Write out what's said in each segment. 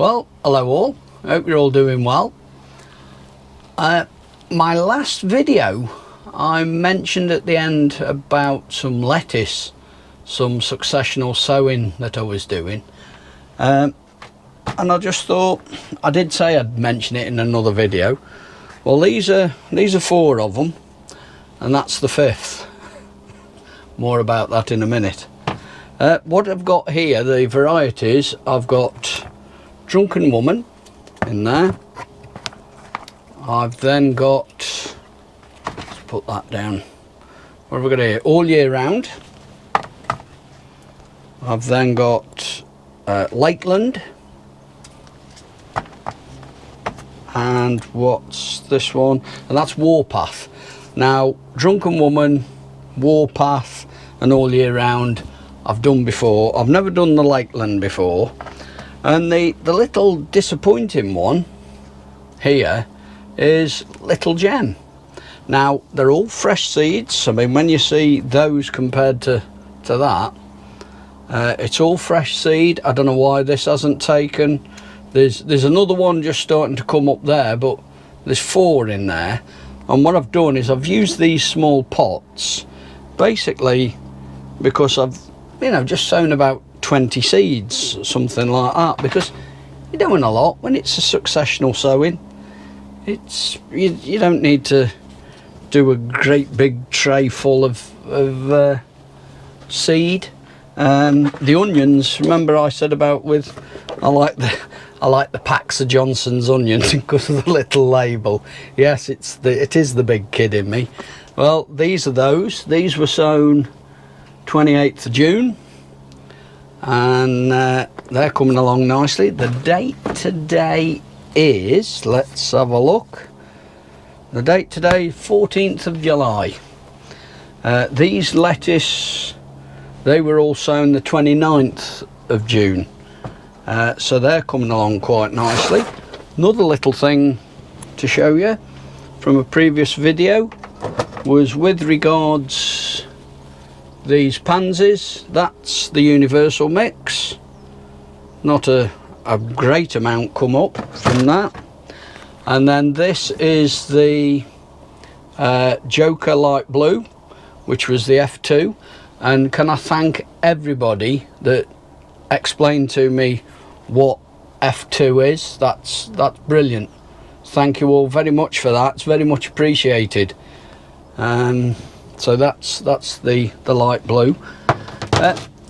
Well, hello all, hope you're all doing well. My last video I mentioned at the end about some lettuce, some successional sowing that I was doing, and I just thought, I did say I'd mention it in another video. Well, these are 4 of them, and that's the 5th. More about that in a minute. What I've got here, the varieties, I've got Drunken Woman in there. I've then got, let's put that down, what have we got here? All Year Round. I've then got Lakeland. And what's this one? And that's Warpath. Now, Drunken Woman, Warpath and All Year Round I've done before. I've never done the Lakeland before. And the little disappointing one here is Little Gem. Now, they're all fresh seeds. I mean, when you see those compared to that, it's all fresh seed. I don't know why this hasn't taken. There's another one just starting to come up there, but there's 4 in there. And what I've done is I've used these small pots basically because I've just sown about 20 seeds, something like that, because you're doing a lot when it's a successional sowing. It's you don't need to do a great big tray full of seed. The onions, remember I said about I like the Paxer Johnson's onions because of the little label. Yes, it is the big kid in me. Well, these are those. These were sown 28th of June, and they're coming along nicely. The date today is, let's have a look. The date today, 14th of July. These lettuce, they were all sown the 29th of June. So they're coming along quite nicely. Another little thing to show you from a previous video was with regards these pansies. That's the universal mix. Not a great amount come up from that. And then this is the Joker Light Blue, which was the F2. And can I thank everybody that explained to me what F2 is. That's brilliant. Thank you all very much for that. It's very much appreciated. So that's the light blue.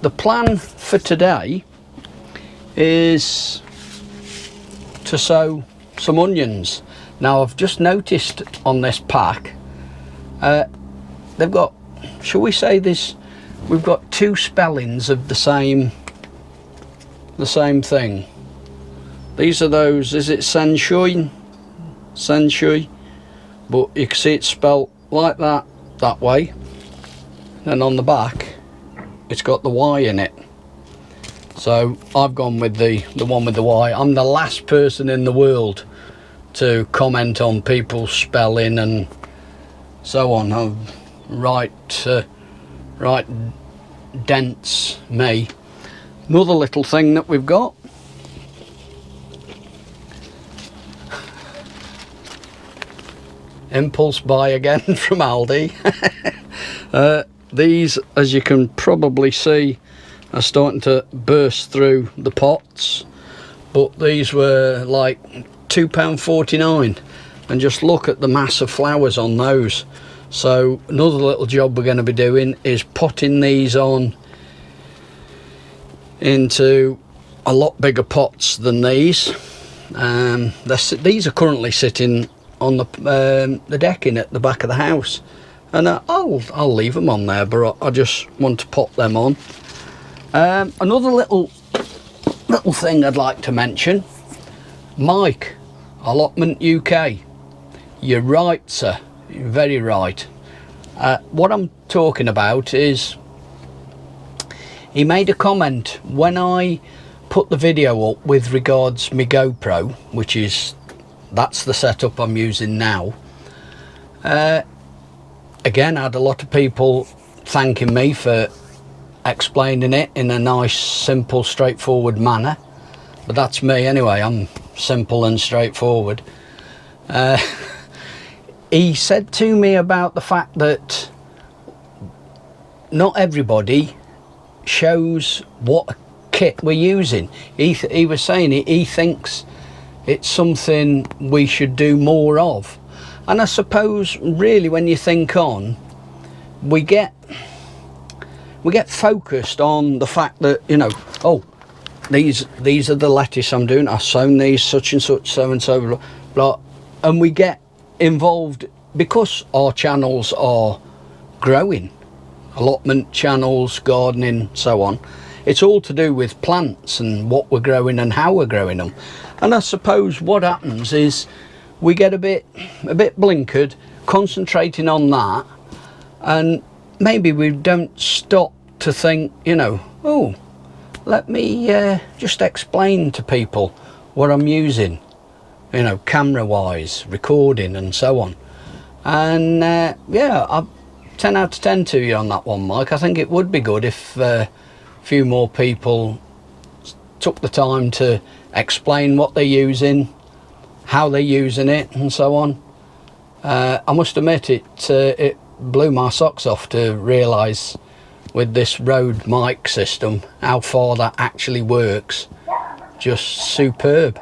The plan for today is to sow some onions. Now, I've just noticed on this pack they've got, shall we say this, we've got 2 spellings of the same thing. These are those, is it Senshui, but you can see it's spelt like that way, and on the back it's got the Y in it. So I've gone with the one with the Y. I'm the last person in the world to comment on people's spelling and so on. I'm right dense me. Another little thing that we've got, impulse buy again from Aldi. These, as you can probably see, are starting to burst through the pots, but these were like £2.49, and just look at the mass of flowers on those. So another little job we're going to be doing is potting these on into a lot bigger pots than these. These are currently sitting on the decking at the back of the house, and I'll leave them on there, but I just want to pop them on. Another little thing I'd like to mention, Mike, Allotment UK. You're right, sir, you're very right. What I'm talking about is, he made a comment when I put the video up with regards my GoPro, which is, that's the setup I'm using now. Again, I had a lot of people thanking me for explaining it in a nice, simple, straightforward manner. but that's me anyway. I'm simple and straightforward. He said to me about the fact that not everybody shows what kit we're using. He was saying he thinks it's something we should do more of, and I suppose really when you think on, we get focused on the fact that, you know, oh, these are the lettuce I'm doing, I've sown these such and such, so and so, blah, blah, and we get involved because our channels are growing, allotment channels, gardening, so on. It's all to do with plants and what we're growing and how we're growing them. And I suppose what happens is we get a bit blinkered concentrating on that, and maybe we don't stop to think, you know, oh, let me just explain to people what I'm using, you know, camera wise, recording and so on. And yeah, I'm 10 out of 10 to you on that one, Mike. I think it would be good if a few more people took the time to explain what they're using, how they're using it and so on. I must admit it blew my socks off to realise with this Rode mic system how far that actually works. Just superb.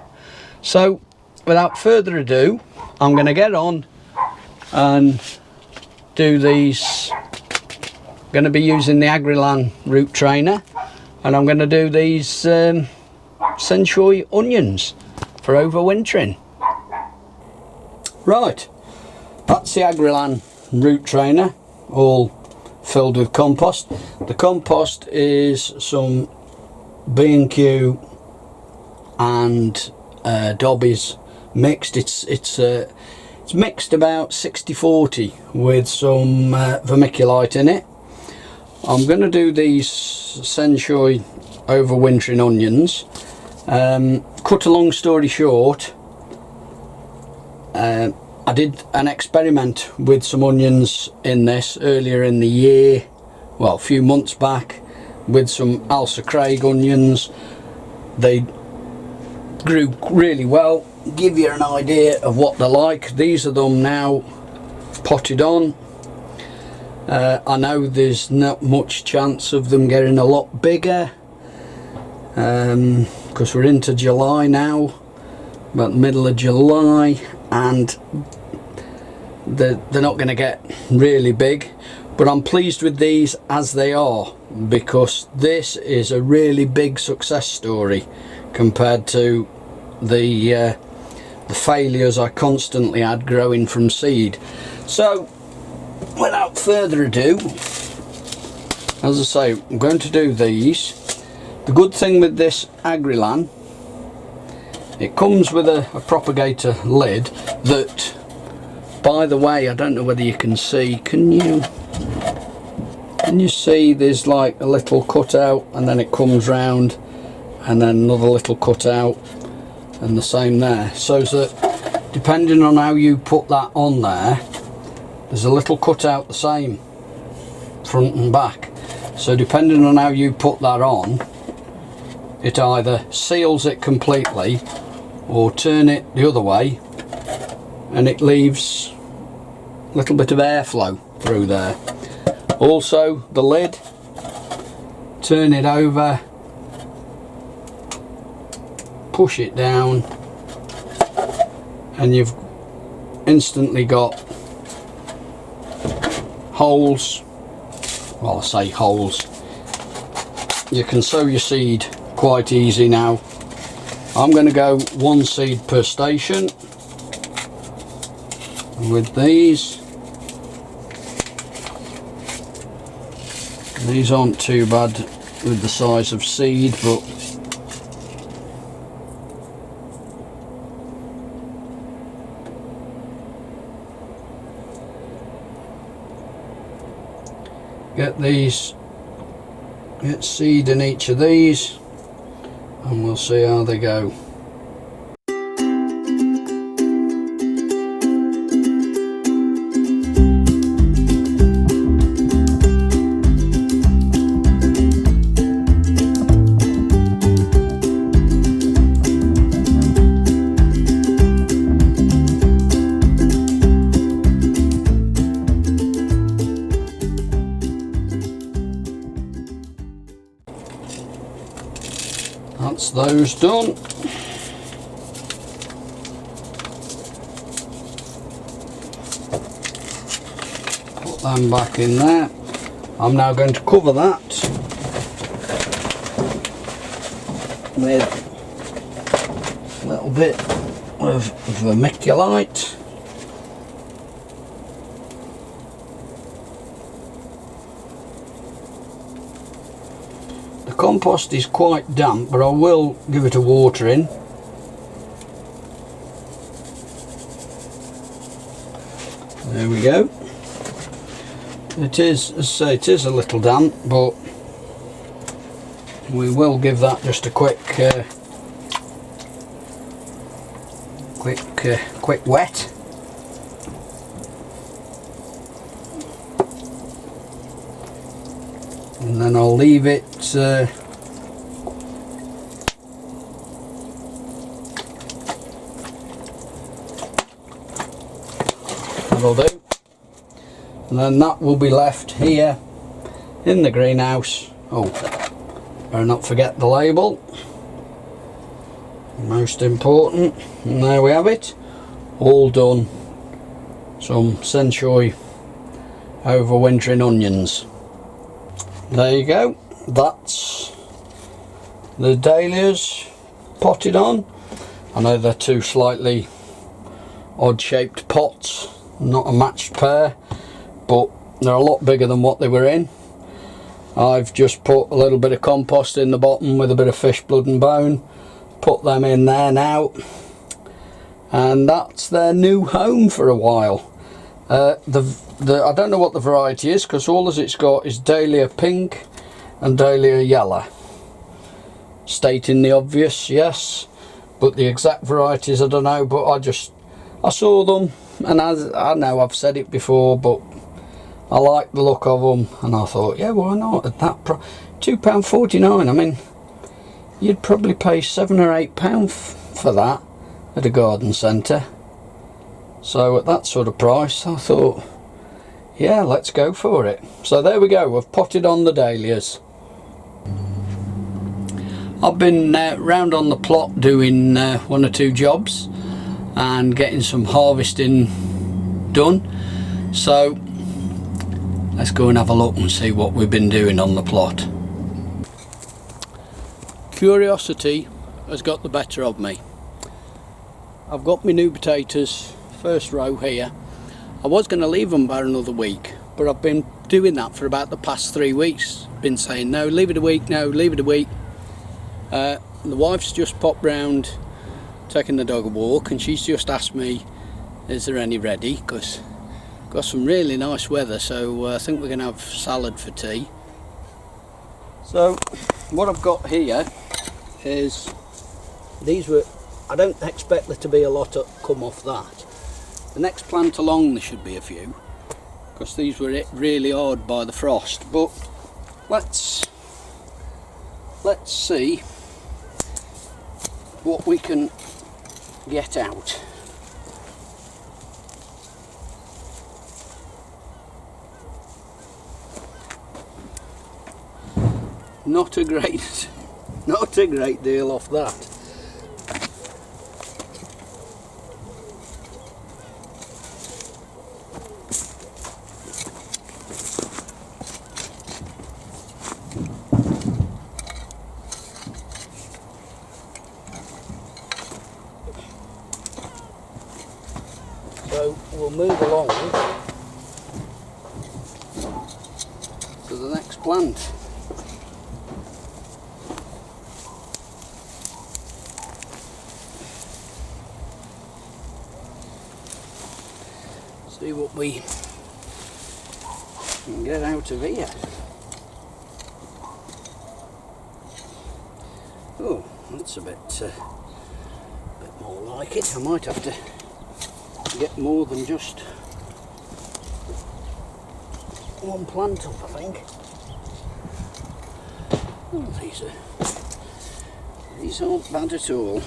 So without further ado, I'm going to get on and do these. Going to be using the Agriland root trainer, and I'm going to do these Sensoy onions for overwintering. Right, that's the Agriland root trainer, all filled with compost. The compost is some B&Q and Dobby's mixed. It's mixed about 60-40 with some vermiculite in it. I'm going to do these Sensoy overwintering onions. Cut a long story short, I did an experiment with some onions in this earlier in the year, well, a few months back, with some Ailsa Craig onions. They grew really well. Give you an idea of what they're like. These are them now potted on. I know there's not much chance of them getting a lot bigger because we're into July now, about the middle of July, and they're not going to get really big, but I'm pleased with these as they are, because this is a really big success story compared to the failures I constantly had growing from seed. So without further ado, as I say, I'm going to do these. The good thing with this Agriland, it comes with a propagator lid that, by the way, I don't know whether you can see, can you see there's like a little cutout, and then it comes round and then another little cutout, and the same there, so that depending on how you put that on there, there's a little cutout the same front and back. So depending on how you put that on, it either seals it completely or turn it the other way and it leaves a little bit of airflow through there. Also the lid, turn it over, push it down, and you've instantly got holes. Well, I say holes, you can sow your seed quite easy now. I'm going to go one seed per station with these. These aren't too bad with the size of seed, but get seed in each of these, and we'll see how they go. That's those done. Put them back in there. I'm now going to cover that with a little bit of vermiculite. The compost is quite damp, but I will give it a watering. There we go. It is, as I say, it is a little damp, but we will give that just a quick wet. And then I'll leave it that'll do. And then that will be left here in the greenhouse. Oh, better not forget the label. Most important. And there we have it. All done. Some Senshoi overwintering onions. There you go. That's the dahlias potted on. I know they're two slightly odd shaped pots, not a matched pair, but they're a lot bigger than what they were in. I've just put a little bit of compost in the bottom with a bit of fish blood and bone, put them in there now, and that's their new home for a while. I don't know what the variety is, because all as it's got is dahlia pink and dahlia yellow, stating the obvious, yes, but the exact varieties I don't know. But I saw them, and as I know I've said it before, but I like the look of them, and I thought, yeah, why not at that price? £2.49. I mean, you'd probably pay £7 or £8 for that at a garden centre. So at that sort of price, I thought, yeah, let's go for it. So there we go, we've potted on the dahlias. I've been round on the plot doing one or two jobs and getting some harvesting done. So let's go and have a look and see what we've been doing on the plot. Curiosity has got the better of me. I've got my new potatoes, first row here. I was going to leave them about another week, but I've been doing that for about the past 3 weeks. Been saying no, leave it a week, no, leave it a week. The wife's just popped round taking the dog a walk, and she's just asked me, is there any ready, because got some really nice weather, so I think we're going to have salad for tea. So what I've got here is, these were, I don't expect there to be a lot come off that. The next plant along there should be a few, because these were hit really hard by the frost. But let's see what we can get out. Not a great deal off that. So we'll move along to the next plant. See what we can get out of here. Oh, that's a bit more like it. I might have to get more than just one plant up, I think. Oh, these aren't bad at all.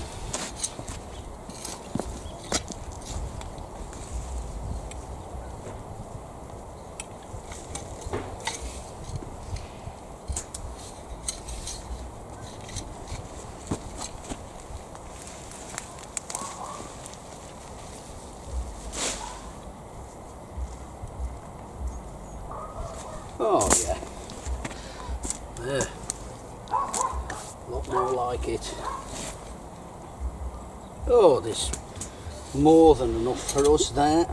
lot more like it. Oh, there's more than enough for us there.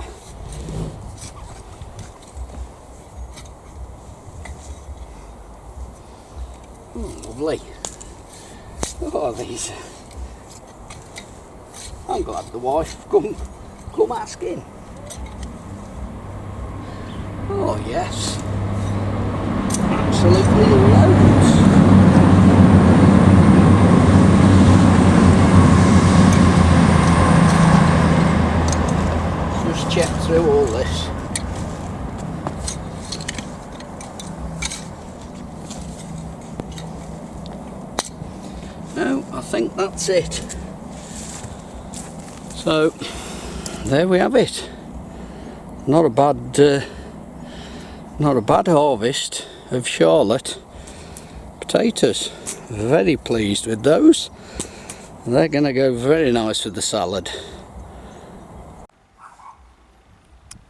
Oh, lovely. Oh, these. I'm glad the wife come asking. Oh yes, absolutely loads. Just check through all this. No, I think that's it. So there we have it. Not a bad harvest of Charlotte potatoes. Very pleased with those. They're going to go very nice with the salad.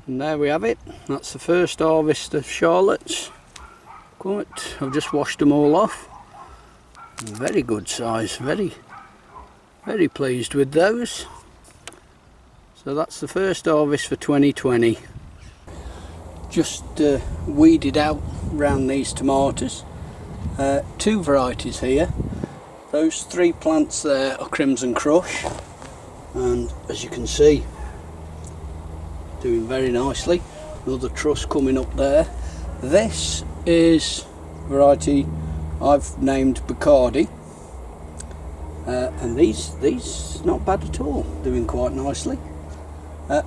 And there we have it. That's the first harvest of Charlottes. I've just washed them all off. Very good size. Very pleased with those. So that's the first harvest for 2020. Just weeded out around these tomatoes. Two varieties here. Those three plants there are Crimson Crush, and as you can see, doing very nicely. Another truss coming up there. This is variety I've named Bacardi, and these not bad at all, doing quite nicely.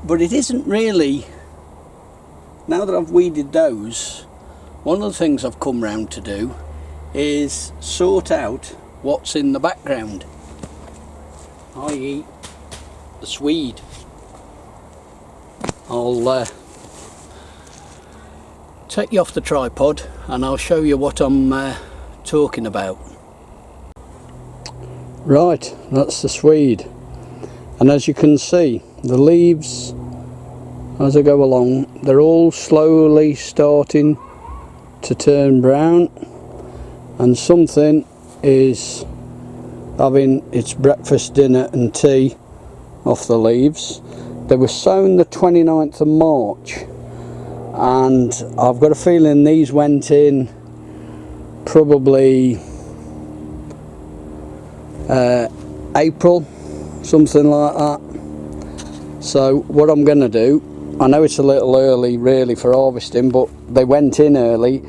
But it isn't really, now that I've weeded those, one of the things I've come round to do is sort out what's in the background, i.e. the swede. I'll take you off the tripod and I'll show you what I'm talking about. Right, that's the swede, and as you can see, the leaves as I go along, they're all slowly starting to turn brown, and something is having its breakfast, dinner and tea off the leaves. They were sown the 29th of March, and I've got a feeling these went in probably April, something like that. So what I'm going to do, I know it's a little early really for harvesting, but they went in early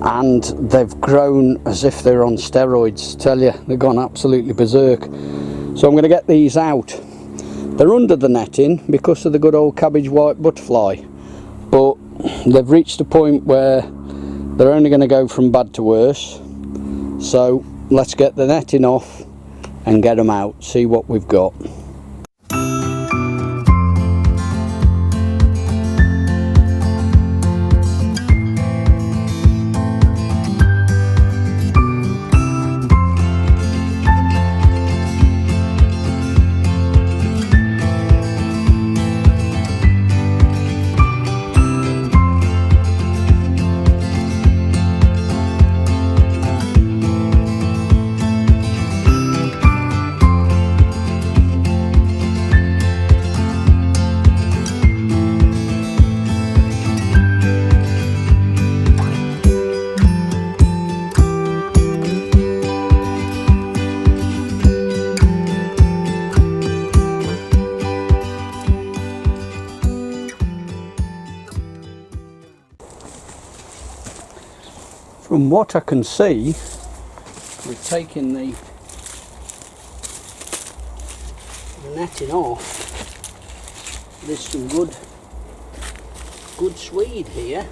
and they've grown as if they're on steroids. Tell you, they've gone absolutely berserk. So I'm going to get these out. They're under the netting because of the good old cabbage white butterfly, but they've reached a point where they're only going to go from bad to worse. So let's get the netting off and get them out, see what we've got. From what I can see, we've taken the netting off. There's some good swede here.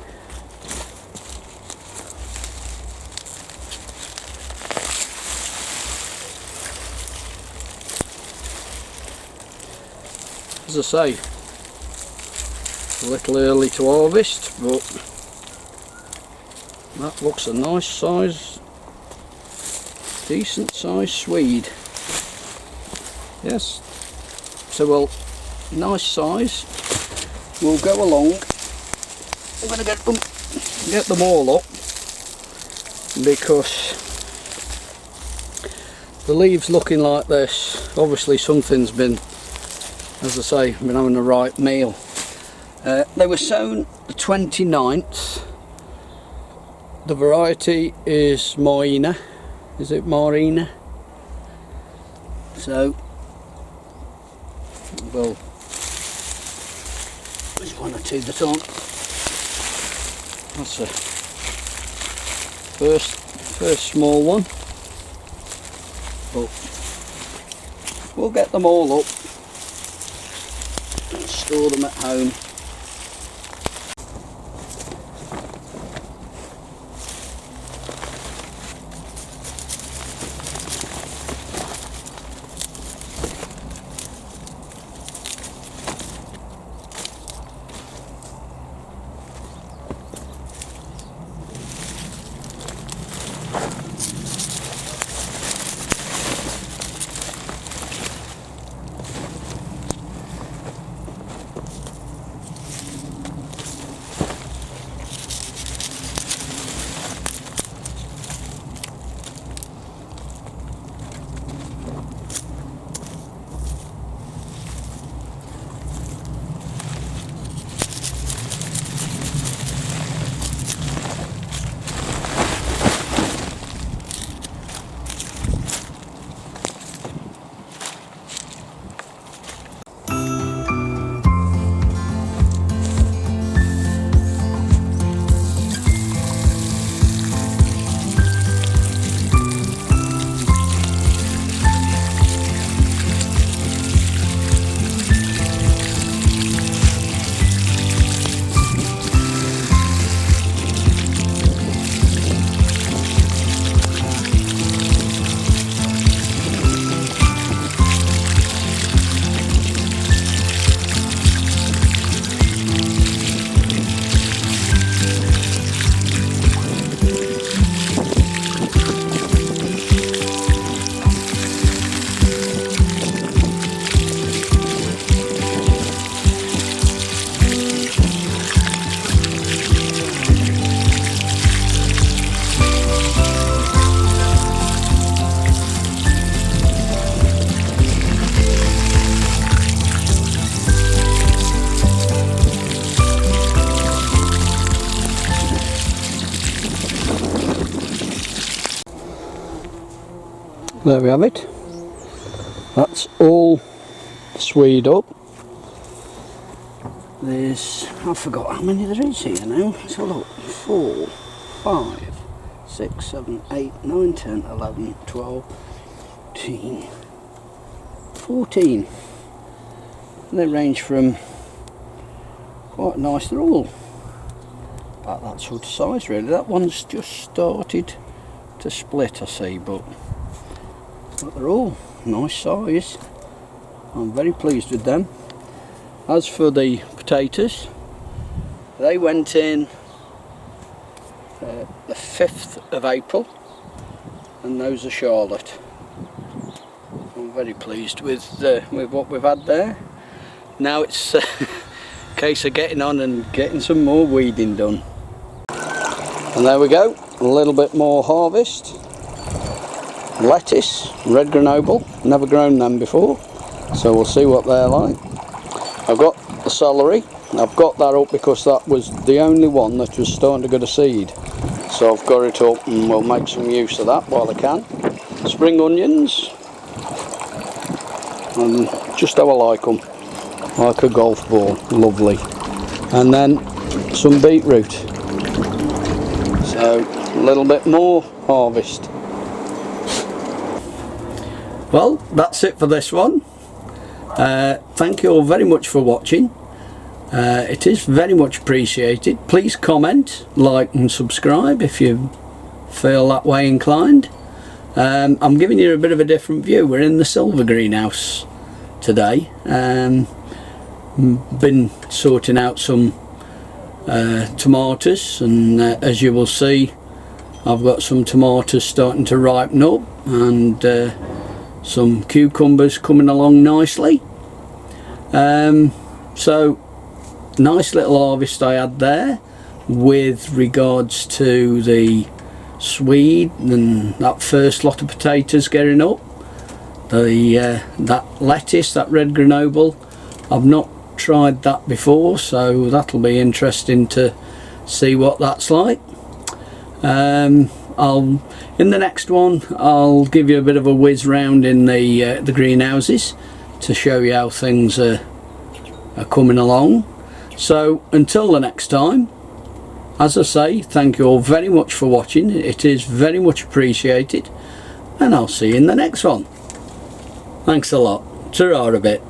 As I say, a little early to harvest, but that looks a nice size, decent size swede. Yes, so well, nice size. We'll go along. I'm going to get them all up, because the leaves looking like this, obviously something's been, as I say, been having a right meal. They were sown the 29th. The variety is Marina. Is it Marina? So well, there's one or two that aren't. That's a first small one, but we'll get them all up and store them at home. There we have it. That's all swede up. There's, I forgot how many there is here now. Let's have a look. 4, 5, 6, 7, 8, 9, 10, 11, 12, 13, 14. And they range from quite nice. They're all about that sort of size really. That one's just started to split, I see, but they're all nice size. I'm very pleased with them. As for the potatoes, they went in the 5th of April, and those are Charlotte. I'm very pleased with what we've had there. Now it's a case of getting on and getting some more weeding done. And there we go, a little bit more harvest. Lettuce, red Grenoble, never grown them before, so we'll see what they're like. I've got the celery, I've got that up because that was the only one that was starting to go to seed, so I've got it up and we'll make some use of that while I can. Spring onions, and just how I like them, like a golf ball, lovely. And then some beetroot, so a little bit more harvest. Well, that's it for this one. Thank you all very much for watching. It is very much appreciated. Please comment, like and subscribe if you feel that way inclined. I'm giving you a bit of a different view. We're in the silver greenhouse today. Been sorting out some tomatoes, and as you will see, I've got some tomatoes starting to ripen up, and some cucumbers coming along nicely. So nice little harvest I had there with regards to the swede and that first lot of potatoes getting up. that lettuce, that red Grenoble. I've not tried that before, so that'll be interesting to see what that's like. In the next one I'll give you a bit of a whiz round in the greenhouses to show you how things are coming along. So until the next time, as I say, thank you all very much for watching. It is very much appreciated, and I'll see you in the next one. Thanks a lot. Ta-ra a bit.